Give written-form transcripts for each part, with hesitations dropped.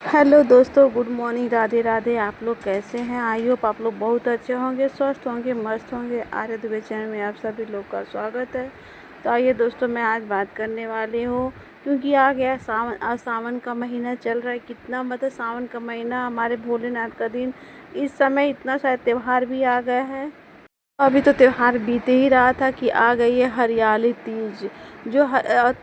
Hello दोस्तों, good morning, Radhe Radhe. आप लोग कैसे हैं? आई होप आप लोग बहुत अच्छे होंगे, स्वस्थ होंगे, मस्त होंगे। आर्य दुबे चैनल में आप सभी लोग का स्वागत है। तो आइए दोस्तों, मैं आज बात करने वाली हूँ क्योंकि आ गया सावन। आज सावन का महीना चल रहा है। कितना मतलब सावन का महीना, हमारे भोलेनाथ का दिन। इस समय इतना सारा त्यौहार भी आ गया है। अभी तो त्योहार बीते ही रहा था कि आ गई है हरियाली तीज। जो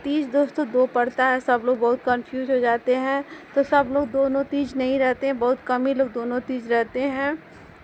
तीज दोस्तों दो पड़ता है। सब लोग बहुत कंफ्यूज हो जाते हैं। तो सब लोग दोनों तीज नहीं रहते हैं, बहुत कम ही लोग दोनों तीज रहते हैं।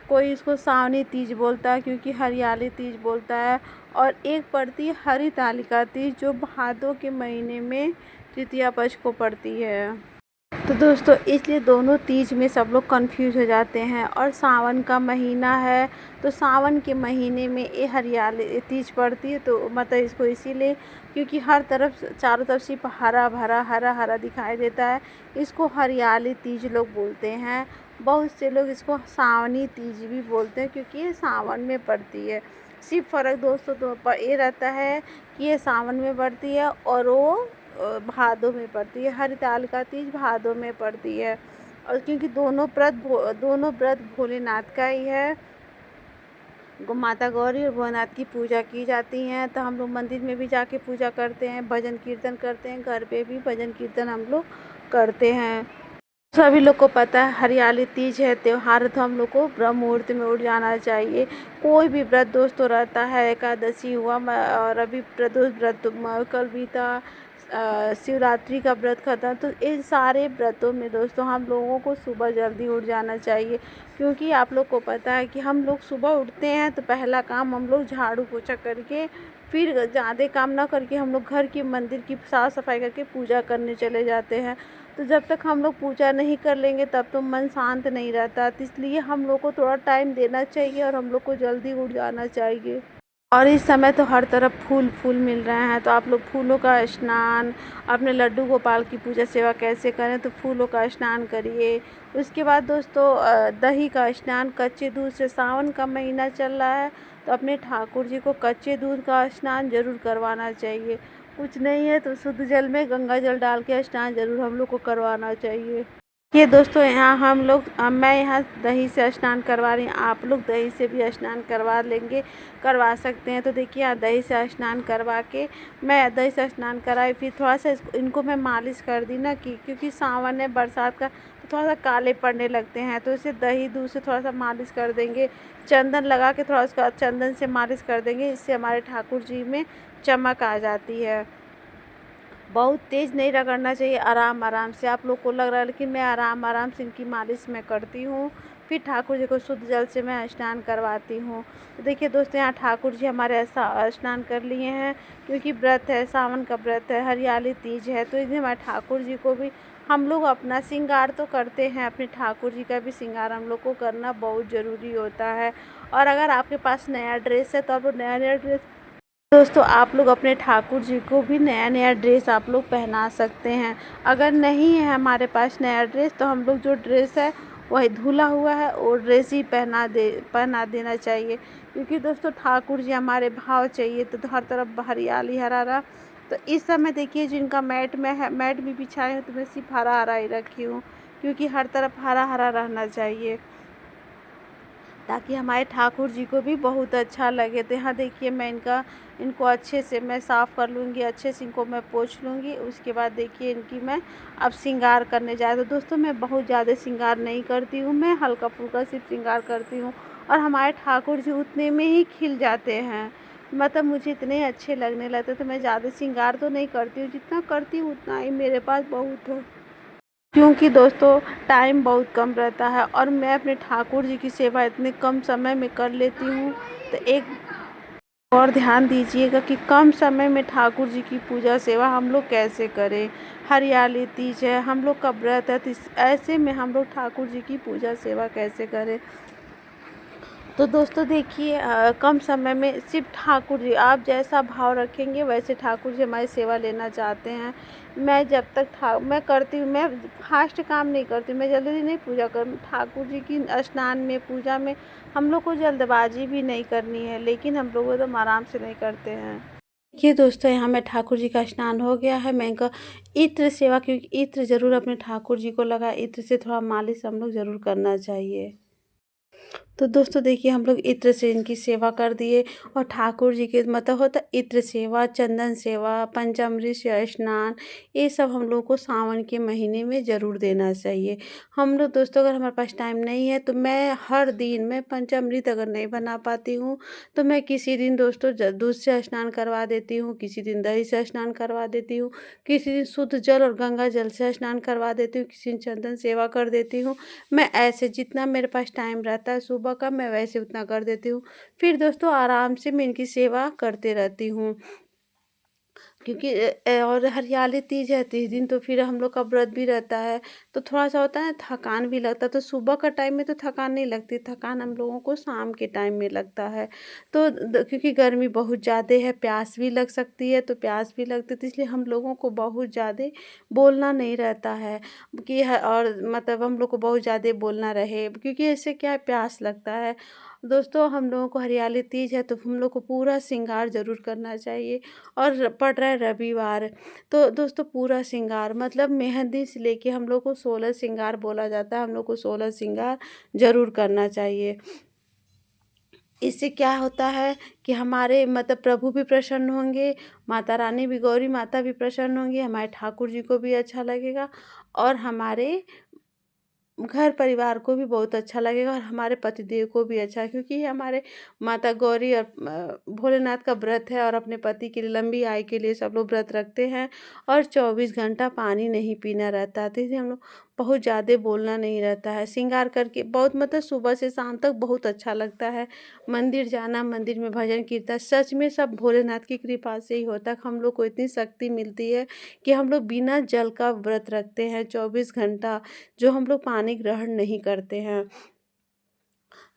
कोई इसको सावनी तीज बोलता है, क्योंकि हरियाली तीज बोलता है। और एक पड़ती है हरितालिका तीज, जो भादों के महीने में तृतीया पक्ष को पड़ती है। तो दोस्तों इसलिए दोनों तीज में सब लोग कंफ्यूज हो जाते हैं। और सावन का महीना है, तो सावन के महीने में ये हरियाली तीज पड़ती है। तो मतलब इसको इसीलिए क्योंकि हर तरफ चारों तरफ सिर्फ हरा भरा हरा हरा दिखाई देता है, इसको हरियाली तीज लोग बोलते हैं। बहुत से लोग इसको सावनी तीज भी बोलते हैं, क्योंकि ये सावन में पड़ती है। सिर्फ फ़र्क दोस्तों तो ये रहता है कि ये सावन में पड़ती है और वो भादों में पड़ती है। हरितालिका तीज भादों में पड़ती है। और क्योंकि दोनों व्रत भोलेनाथ का ही है। माता गौरी और भोलेनाथ की पूजा की जाती हैं। तो हम लोग मंदिर में भी जाके पूजा करते हैं, भजन कीर्तन करते हैं। घर पे भी भजन कीर्तन हम लोग करते हैं। सभी लोग को पता है हरियाली तीज है त्योहार, तो हम लोग को ब्रह्म मुहूर्त में उठ जाना चाहिए। कोई भी व्रत दोस्तों रहता है, एकादशी हुआ और अभी प्रदोष व्रत कल भी था, शिवरात्रि का व्रत खत्म। तो इन सारे व्रतों में दोस्तों हम लोगों को सुबह जल्दी उठ जाना चाहिए। क्योंकि आप लोग को पता है कि हम लोग सुबह उठते हैं तो पहला काम हम लोग झाड़ू पोछा करके, फिर ज़्यादा काम ना करके हम लोग घर की मंदिर की साफ़ सफाई करके पूजा करने चले जाते हैं। तो जब तक हम लोग पूजा नहीं कर लेंगे तब तो मन शांत नहीं रहता। तो इसलिए हम लोग को थोड़ा टाइम देना चाहिए और हम लोग को जल्दी उठ जाना चाहिए। और इस समय तो हर तरफ फूल फूल मिल रहे हैं, तो आप लोग फूलों का स्नान, अपने लड्डू गोपाल की पूजा सेवा कैसे करें, तो फूलों का स्नान करिए। उसके बाद दोस्तों दही का स्नान कच्चे दूध से। सावन का महीना चल रहा है, तो अपने ठाकुर जी को कच्चे दूध का स्नान ज़रूर करवाना चाहिए। कुछ नहीं है तो शुद्ध जल में गंगा जल डाल के स्नान ज़रूर हम लोग को करवाना चाहिए। ये दोस्तों यहाँ हम लोग मैं यहाँ दही से स्नान करवा रही हूँ। आप लोग दही से भी स्नान करवा सकते हैं। तो देखिए यहाँ दही से स्नान करवा के मैं दही से स्नान कराई, फिर थोड़ा सा इनको मैं मालिश कर दी ना, कि क्योंकि सावन है बरसात का, तो थोड़ा सा काले पड़ने लगते हैं। तो इसे दही दूध से थोड़ा सा मालिश कर देंगे, चंदन लगा के थोड़ा उसका चंदन से मालिश कर देंगे। इससे हमारे ठाकुर जी में चमक आ जाती है। बहुत तेज़ नहीं रगड़ना चाहिए, आराम आराम से। आप लोग को लग रहा है, लेकिन मैं आराम आराम से इनकी मालिश मैं करती हूँ। फिर ठाकुर जी को शुद्ध जल से मैं स्नान करवाती हूँ। तो देखिए दोस्तों यहाँ ठाकुर जी हमारे ऐसा स्नान कर लिए हैं, क्योंकि व्रत है, सावन का व्रत है, हरियाली तीज है। तो इसलिए हमारे ठाकुर जी को भी हम लोग अपना श्रृंगार तो करते हैं, अपने ठाकुर जी का भी श्रृंगार हम लोग को करना बहुत ज़रूरी होता है। और अगर आपके पास नया ड्रेस है तो आप नया नया ड्रेस दोस्तों आप लोग अपने ठाकुर जी को भी नया नया ड्रेस आप लोग पहना सकते हैं। अगर नहीं है हमारे पास नया ड्रेस, तो हम लोग जो ड्रेस है वही धुला हुआ है वो ड्रेस ही पहना देना चाहिए। क्योंकि दोस्तों ठाकुर जी हमारे भाव चाहिए, तो हर तरफ हरियाली हरा रहा। तो इस समय देखिए जिनका मैट में है, मैट भी बिछाए हैं, तो मैं सिर्फ हरा हरा ही रखी हूँ, क्योंकि हर तरफ हरा हरा रहना चाहिए, ताकि हमारे ठाकुर जी को भी बहुत अच्छा लगे। तो यहाँ देखिए मैं इनको अच्छे से मैं साफ़ कर लूँगी, अच्छे से इनको मैं पोंछ लूँगी। उसके बाद देखिए इनकी मैं अब श्रृंगार करने जाए। तो दोस्तों मैं बहुत ज़्यादा श्रृंगार नहीं करती हूँ, मैं हल्का फुल्का सिर्फ श्रृंगार करती हूँ। और हमारे ठाकुर जी उतने में ही खिल जाते हैं, मतलब मुझे इतने अच्छे लगने लगते। तो मैं ज़्यादा श्रृंगार तो नहीं करती हूँ, जितना करती हूँ उतना ही मेरे पास बहुत है। क्योंकि दोस्तों टाइम बहुत कम रहता है और मैं अपने ठाकुर जी की सेवा इतने कम समय में कर लेती हूँ। तो एक और ध्यान दीजिएगा कि कम समय में ठाकुर जी की पूजा सेवा हम लोग कैसे करें। हरियाली तीज है, हम लोग का व्रत है, तो ऐसे में हम लोग ठाकुर जी की पूजा सेवा कैसे करें। तो दोस्तों देखिए कम समय में सिर्फ ठाकुर जी, आप जैसा भाव रखेंगे वैसे ठाकुर जी हमारी सेवा लेना चाहते हैं। मैं जब तक मैं करती हूँ, मैं फास्ट काम नहीं करती, मैं जल्दी नहीं पूजा कर ठाकुर जी की स्नान में पूजा में हम लोग को जल्दबाजी भी नहीं करनी है, लेकिन हम लोग एकदम आराम से नहीं करते हैं। देखिए दोस्तों, यहाँ मैं ठाकुर जी का स्नान हो गया है। मैं इनका इत्र सेवा, क्योंकि इत्र ज़रूर अपने ठाकुर जी को लगा, इत्र से थोड़ा मालिश हम लोग ज़रूर करना चाहिए। तो दोस्तों देखिए, हम लोग इत्र से इनकी सेवा कर दिए। और ठाकुर जी के मतलब होता है इत्र सेवा, चंदन सेवा, पंचामृत से स्नान, ये सब हम लोग को सावन के महीने में ज़रूर देना चाहिए। हम लोग दोस्तों, अगर हमारे पास टाइम नहीं है तो मैं हर दिन मैं पंचामृत अगर नहीं बना पाती हूँ तो मैं किसी दिन दोस्तों दूध से स्नान करवा देती हूँ, किसी दिन दही से स्नान करवा देती हूँ, किसी दिन शुद्ध जल और गंगा जल से स्नान करवा देती हूँ, किसी दिन चंदन सेवा कर देती हूँ। मैं ऐसे जितना मेरे पास टाइम रहता है सुबह का, मैं वैसे उतना कर देती हूँ। फिर दोस्तों आराम से मैं इनकी सेवा करते रहती हूँ। क्योंकि और हरियाली तीज है, तीज दिन तो फिर हम लोग का व्रत भी रहता है, तो थोड़ा-सा होता है थकान भी लगता है। तो सुबह का टाइम में तो थकान नहीं लगती, थकान हम लोगों को शाम के टाइम में लगता है। तो क्योंकि गर्मी बहुत ज़्यादा है, प्यास भी लग सकती है, तो प्यास भी लगती है, तो इसलिए हम लोगों को बहुत ज़्यादा बोलना नहीं रहता है कि और मतलब हम लोग को बहुत ज़्यादा बोलना रहे, क्योंकि इससे क्या है, प्यास लगता है। दोस्तों हम लोगों को हरियाली तीज है तो हम लोग को पूरा श्रृंगार ज़रूर करना चाहिए। और पड़ रहा है रविवार, तो दोस्तों पूरा श्रृंगार मतलब मेहंदी से लेके हम लोग को 16 श्रृंगार बोला जाता है, हम लोग को 16 श्रृंगार ज़रूर करना चाहिए। इससे क्या होता है कि हमारे मतलब प्रभु भी प्रसन्न होंगे, माता रानी भी, गौरी माता भी प्रसन्न होंगी, हमारे ठाकुर जी को भी अच्छा लगेगा और हमारे घर परिवार को भी बहुत अच्छा लगेगा और हमारे पतिदेव को भी अच्छा, क्योंकि ये हमारे माता गौरी और भोलेनाथ का व्रत है और अपने पति के लिए, लंबी आयु के लिए सब लोग व्रत रखते हैं। और 24 घंटा पानी नहीं पीना रहता है, तो इसलिए हम लोग बहुत ज़्यादा बोलना नहीं रहता है। श्रृंगार करके बहुत मतलब सुबह से शाम तक बहुत अच्छा लगता है। मंदिर जाना, मंदिर में भजन कीर्तन, सच में सब भोलेनाथ की कृपा से ही होता है। हम लोग को इतनी शक्ति मिलती है कि हम लोग बिना जल का व्रत रखते हैं 24 घंटा, जो हम लोग पानी ग्रहण नहीं करते हैं।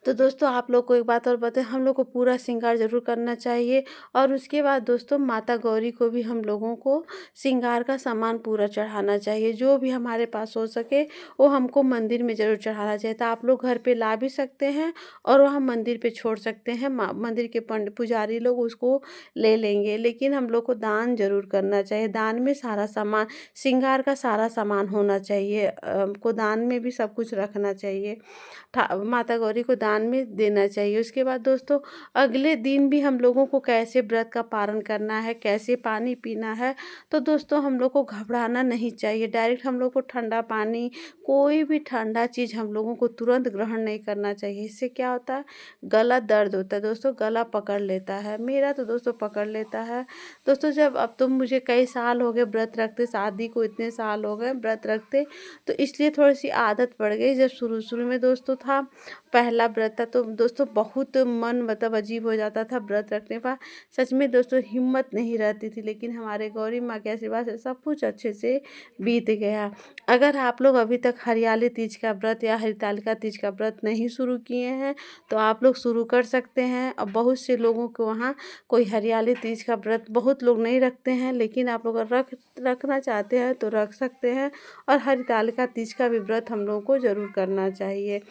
तो दोस्तों आप लोग को एक बात और बताएं, हम लोग को पूरा श्रृंगार ज़रूर करना चाहिए। और उसके बाद दोस्तों माता गौरी को भी हम लोगों को श्रृंगार का सामान पूरा चढ़ाना चाहिए, जो भी हमारे पास हो सके वो हमको मंदिर में ज़रूर चढ़ाना चाहिए। तो आप लोग घर पे ला भी सकते हैं और वहाँ मंदिर पे छोड़ सकते हैं, मंदिर के पंडित पुजारी लोग उसको ले लेंगे, लेकिन हम लोग को दान ज़रूर करना चाहिए। दान में सारा सामान, श्रृंगार का सारा सामान होना चाहिए, हमको दान में भी सब कुछ रखना चाहिए, माता गौरी को दान में देना चाहिए। उसके बाद दोस्तों अगले दिन भी हम लोगों को कैसे व्रत का पालन करना है, कैसे पानी पीना है, तो दोस्तों हम लोग को घबराना नहीं चाहिए। डायरेक्ट हम लोग को ठंडा पानी, कोई भी ठंडा चीज़ हम लोगों को तुरंत ग्रहण नहीं करना चाहिए। इससे क्या होता है, गला दर्द होता है दोस्तों, गला पकड़ लेता है, मेरा तो दोस्तों पकड़ लेता है। दोस्तों जब अब तो मुझे कई साल हो गए व्रत रखते, शादी को इतने साल हो गए व्रत रखते, तो इसलिए थोड़ी सी आदत पड़ गई। जब शुरू शुरू में दोस्तों था, पहला व्रत था, तो दोस्तों बहुत मन मतलब अजीब हो जाता था व्रत रखने पर, सच में दोस्तों हिम्मत नहीं रहती थी, लेकिन हमारे गौरी माँ के आशीर्वाद से सब कुछ अच्छे से बीत गया। अगर आप लोग अभी तक हरियाली तीज का व्रत या हरितालिका तीज का व्रत नहीं शुरू किए हैं तो आप लोग शुरू कर सकते हैं। और बहुत से लोगों को वहाँ कोई हरियाली तीज का व्रत बहुत लोग नहीं रखते हैं, लेकिन आप लोग अगर रखना चाहते हैं तो रख सकते हैं। और हरितालिका तीज का भी व्रत हम लोगों को ज़रूर करना चाहिए।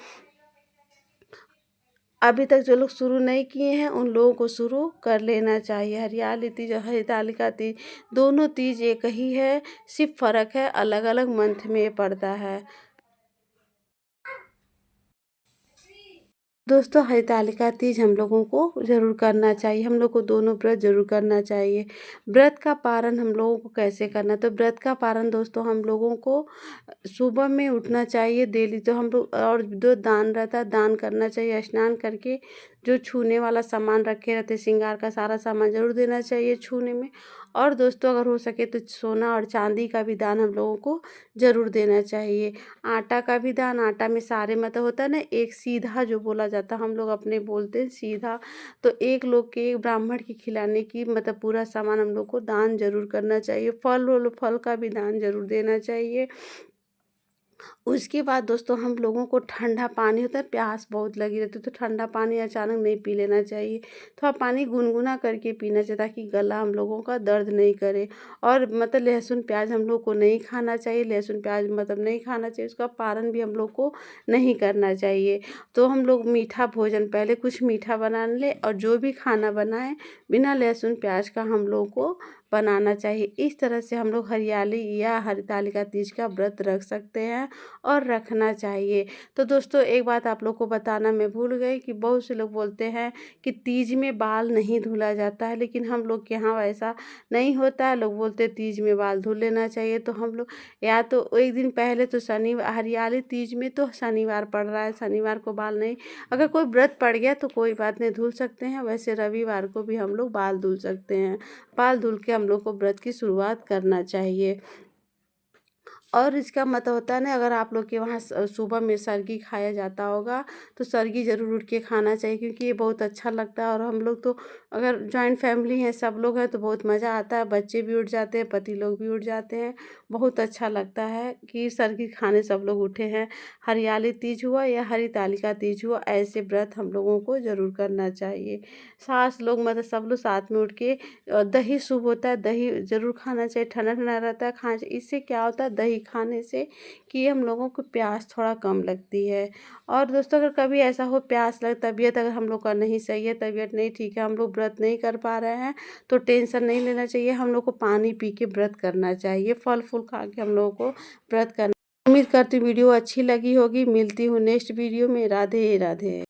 अभी तक जो लोग शुरू नहीं किए हैं उन लोगों को शुरू कर लेना चाहिए। हरियाली तीज और हरितालिका तीज दोनों तीज एक ही है, सिर्फ फ़र्क है अलग अलग मंथ में पड़ता है। दोस्तों हरितालिका तीज हम लोगों को ज़रूर करना चाहिए, हम लोग को दोनों व्रत ज़रूर करना चाहिए। व्रत का पारण हम लोगों को कैसे करना, तो व्रत का पारण दोस्तों हम लोगों को सुबह में उठना चाहिए डेली, तो हम लोग और जो दान रहता है दान करना चाहिए, स्नान करके जो छूने वाला सामान रखे रहते श्रृंगार का सारा सामान ज़रूर देना चाहिए छूने में। और दोस्तों अगर हो सके तो सोना और चांदी का भी दान हम लोगों को ज़रूर देना चाहिए। आटा का भी दान, आटा में सारे मतलब होता है ना, एक सीधा जो बोला जाता है, हम लोग अपने बोलते हैं सीधा, तो एक लोग के, एक ब्राह्मण के खिलाने की मतलब पूरा सामान हम लोग को दान ज़रूर करना चाहिए। फल का भी दान ज़रूर देना चाहिए। उसके बाद दोस्तों हम लोगों को ठंडा पानी होता है, प्यास बहुत लगी रहती है तो ठंडा पानी अचानक नहीं पी लेना चाहिए। थोड़ा पानी गुनगुना करके पीना चाहिए ताकि गला हम लोगों का दर्द नहीं करे। और मतलब लहसुन प्याज हम लोग को नहीं खाना चाहिए, लहसुन प्याज मतलब नहीं खाना चाहिए, उसका पारण भी हम लोग को नहीं करना चाहिए। तो हम लोग मीठा भोजन पहले कुछ मीठा बना लें और जो भी खाना बनाएं बिना लहसुन प्याज का हम लोग को बनाना चाहिए। इस तरह से हम लोग हरियाली या हरितालिका तीज का व्रत रख सकते हैं और रखना चाहिए। तो दोस्तों एक बात आप लोग को बताना मैं भूल गई कि बहुत से लोग बोलते हैं कि तीज में बाल नहीं धुला जाता है, लेकिन हम लोग के यहाँ वैसा नहीं होता है। लोग बोलते हैं तीज में बाल धुल लेना चाहिए, तो हम लोग या तो एक दिन पहले तो हरियाली तीज में तो शनिवार पड़ रहा है, शनिवार को बाल नहीं, अगर कोई व्रत पड़ गया तो कोई बात नहीं, धुल सकते हैं। वैसे रविवार को भी हम लोग बाल धुल सकते हैं। बाल धुल के हम लोग को व्रत की शुरुआत करना चाहिए। और इसका मतलब होता है ना, अगर आप लोग के वहाँ सुबह में सरगी खाया जाता होगा तो सरगी ज़रूर उठ के खाना चाहिए, क्योंकि ये बहुत अच्छा लगता है। और हम लोग तो अगर जॉइंट फैमिली है, सब लोग हैं, तो बहुत मज़ा आता है, बच्चे भी उठ जाते हैं, पति लोग भी उठ जाते हैं। बहुत अच्छा लगता है कि सरगी खाने सब लोग उठे हैं। हरियाली तीज हुआ या हरितालिका तीज हुआ, ऐसे व्रत हम लोगों को ज़रूर करना चाहिए। सास लोग मतलब सब लोग साथ में उठ के दही शुभ होता है, दही ज़रूर खाना चाहिए, ठंडा ठंडा रहता है खाना चाहिए। इससे क्या होता है दही खाने से कि हम लोगों को प्यास थोड़ा कम लगती है। और दोस्तों अगर कभी ऐसा हो प्यास लगे, तबीयत अगर हम लोग का नहीं सही है, तबीयत नहीं ठीक है, हम लोग व्रत नहीं कर पा रहे हैं, तो टेंशन नहीं लेना चाहिए। हम लोग को पानी पी के व्रत करना चाहिए, फल फूल खा के हम लोगों को व्रत करना। उम्मीद करती हूँ वीडियो अच्छी लगी होगी। मिलती हूँ नेक्स्ट वीडियो में। राधे राधे।